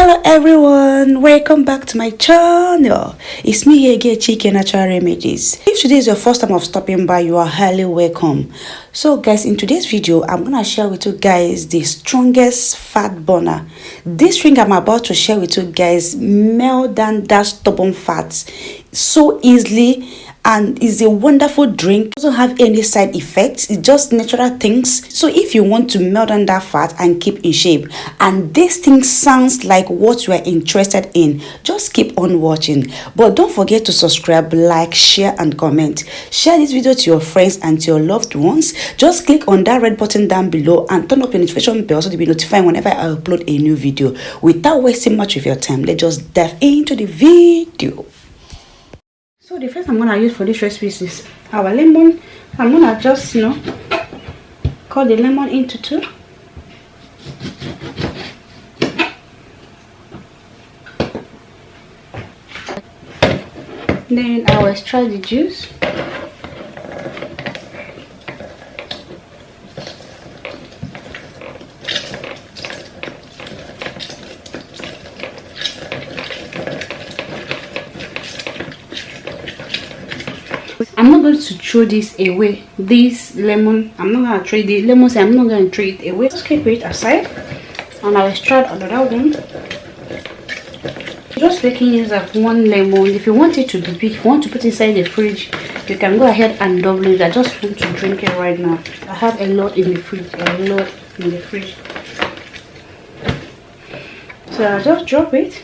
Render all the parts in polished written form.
Hello everyone, welcome back to my channel. It's me here again, Chike Natural Remedies. If today is your first time of stopping by, you are highly welcome. So guys, in today's video I'm gonna share with you guys the strongest fat burner. This drink I'm about to share with you guys melt down that stubborn fat so easily, and is a wonderful drink. It doesn't have any side effects, it's just natural things. So if you want to melt down that fat and keep in shape, and this thing sounds like what you are interested in, just keep on watching. But don't forget to subscribe, like, share and comment. Share this video to your friends and to your loved ones. Just click on that red button down below and turn up your notification bell so to be notified whenever I upload a new video. Without wasting much of your time, let's just dive into the video. So the first I'm gonna use for this recipe is our lemon. I'm gonna just cut the lemon into two. Then I will extract the juice. I'm not going to throw this away. This lemon, I'm not going to throw the lemon. I'm not going to throw it away. Just keep it aside, and I'll extract another one. Just making use of one lemon. If you want it to be big, if you want to put it inside the fridge, you can go ahead and double it. I just want to drink it right now. I have a lot in the fridge. So I'll just drop it.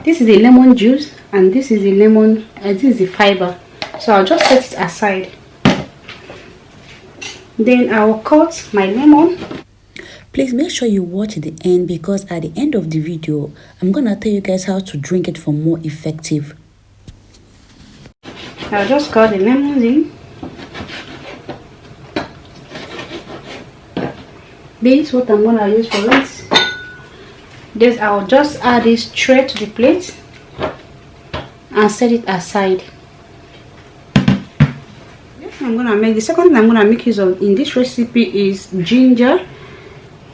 This is the lemon juice, and this is the lemon, this is the fiber. So I'll just set it aside. Then I will cut my lemon. Please make sure you watch the end, because at the end of the video I'm gonna tell you guys how to drink it for more effective. I'll just cut the lemons in. This is what I'm gonna use for it. This I'll just add this straight to the plate and set it aside. I'm gonna make the second thing I'm gonna make use of in this recipe is ginger.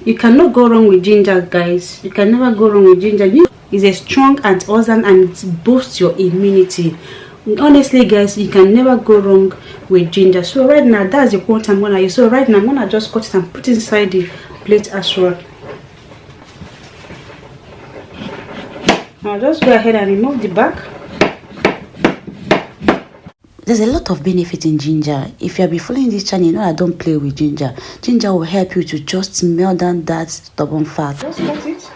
You cannot go wrong with ginger, guys. You can never go wrong with ginger. It's a strong antioxidant and it boosts your immunity. Honestly guys, you can never go wrong with ginger. So right now that's the quantity I'm gonna use. So right now I'm gonna just cut it and put it inside the plate as well. I'll just go ahead and remove the back. There's a lot of benefit in ginger. If you have been following this channel, you know I don't play with ginger. Ginger will help you to just melt down that stubborn fat. Just cut it.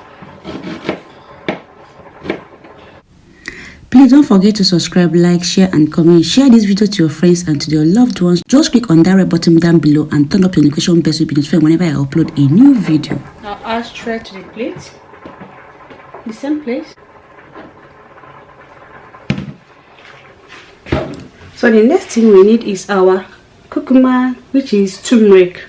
Please don't forget to subscribe, like, share and comment. Share this video to your friends and to your loved ones. Just click on that red button down below and turn up your notification bell so you'll be notified whenever I upload a new video. I'll add straight to the plate. The same place. So the next thing we need is our curcuma, which is turmeric.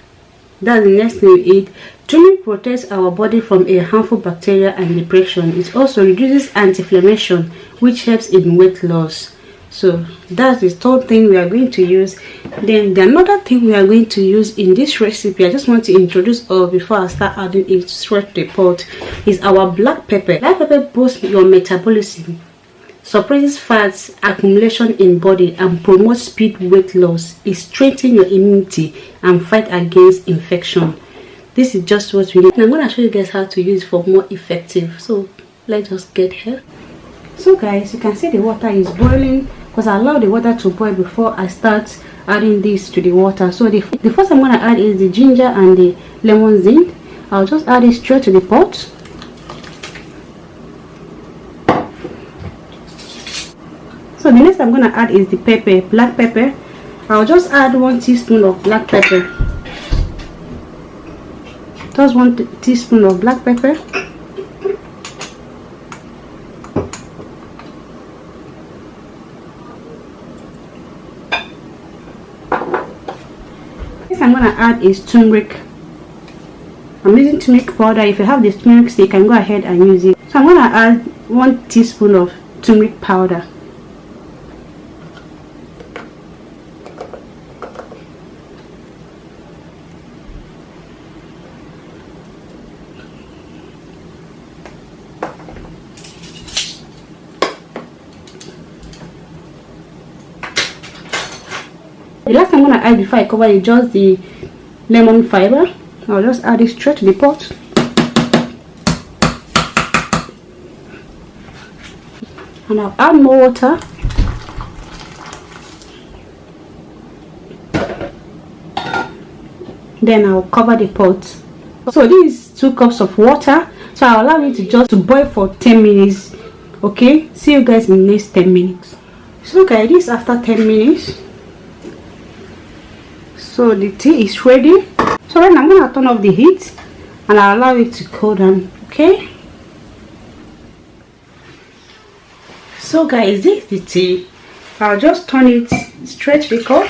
That's the next thing we eat. Turmeric protects our body from a harmful bacteria and depression. It also reduces anti-inflammation, which helps in weight loss. So that's the third thing we are going to use. Then the another thing we are going to use in this recipe, I just want to introduce all before I start adding it straight to the pot, is our black pepper. Black pepper boosts your metabolism, suppresses fats accumulation in body, and promotes speed weight loss. It strengthens your immunity and fight against infection. This is just what we need. I'm going to show you guys how to use it for more effective. So let's just get here. So guys, you can see the water is boiling, because I allow the water to boil before I start adding this to the water. So the first I'm going to add is the ginger and the lemon zest. I'll just add it straight to the pot. So the next I'm going to add is the pepper, black pepper. I'll just add 1 teaspoon of black pepper. Just 1 teaspoon of black pepper. Next I'm going to add is turmeric. I'm using turmeric powder. If you have this turmeric, so you can go ahead and use it. So I'm going to add 1 teaspoon of turmeric powder. The last thing I'm gonna add before I cover is just the lemon fiber. I'll just add it straight to the pot. And I'll add more water. Then I'll cover the pot. So this is 2 cups of water. So I'll allow it to just boil for 10 minutes. Okay, see you guys in the next 10 minutes. So guys, this is after 10 minutes. So the tea is ready. So right now I'm gonna turn off the heat and I'll allow it to cool down. Okay. So guys, this is the tea. I'll just turn it straight to the cup.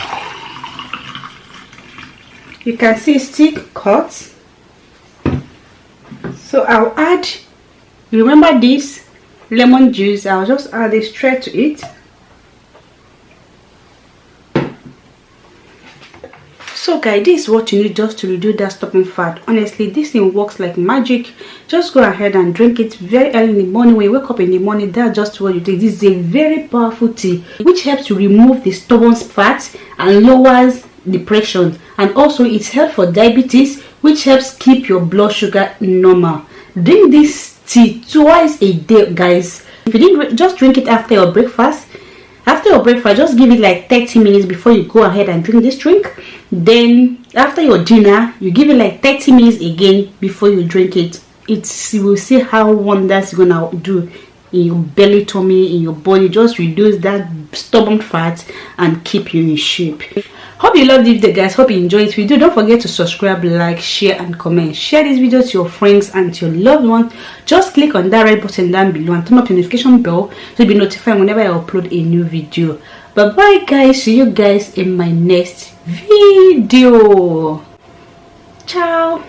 You can see it's still cut. So I'll add, remember this lemon juice, I'll just add it straight to it. So guys, this is what you need just to reduce that stopping fat. Honestly, this thing works like magic. Just go ahead and drink it very early in the morning. When you wake up in the morning, that's just what you do. This is a very powerful tea which helps to remove the stubborn fat and lowers depression, and also it's helpful for diabetes, which helps keep your blood sugar normal. Drink this tea twice a day, guys. If you didn't, just drink it after your breakfast. After your breakfast, just give it like 30 minutes before you go ahead and drink this drink. Then after your dinner, you give it like 30 minutes again before you drink it. You will see how wonders it's gonna do in your belly, tummy, in your body. Just reduce that stubborn fat and keep you in shape. Hope you loved it, guys. Hope you enjoyed this video. Don't forget to subscribe, like, share and comment. Share this video to your friends and to your loved ones. Just click on that red button down below and turn up the notification bell to be notified whenever I upload a new video. Bye bye guys, see you guys in my next video. Ciao.